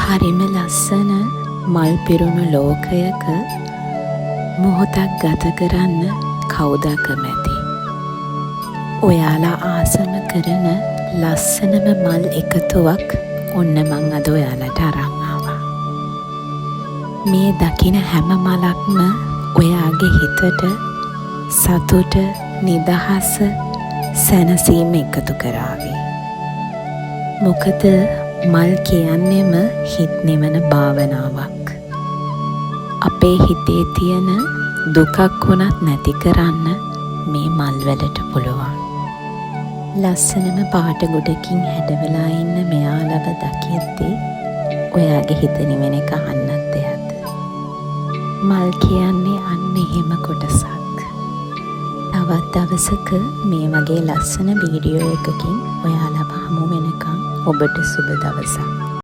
හරිම ලස්සන මල් පිරුණු ලෝකයක මොහොතක් ගත කරන්න කවුද කැමති? ඔයාලා ආසම කරන ලස්සනම මල් එකතුවක් ඔන්න මං අද ඔයාලට අරන් ආවා. මේ දකින හැම මලක්ම ඔයාගේ හිතට සතුට, නිදහස, සැනසීම එකතු කරાવી. මොකද මල් කියන්නේම හිත නිවන භාවනාවක්. අපේ හිතේ තියෙන දුකක් වුණත් නැති කරන්න මේ මල් වලට පුළුවන්. ලස්සනම පාට ගොඩකින් හැඩවලා ඉන්න මෙයාලව දකිද්දී ඔයාගේ හිත නිවෙන එක අහන්නත් දෙයක්ද? මල් කියන්නේ අන්න එහෙම කොටසක්. තවත් දවසක මේ වගේ ලස්සන වීඩියෝ එකකින් ඔයාලව හමු වෙනකම් ඔබට සුබ දවසක්.